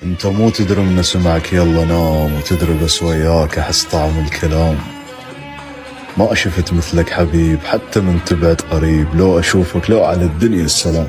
انت مو تدري من سمعك يلا نام، وتدري بس وياك احس طعم الكلام. ما شفت مثلك حبيب حتى من تبعد قريب، لو اشوفك لو على الدنيا السلام.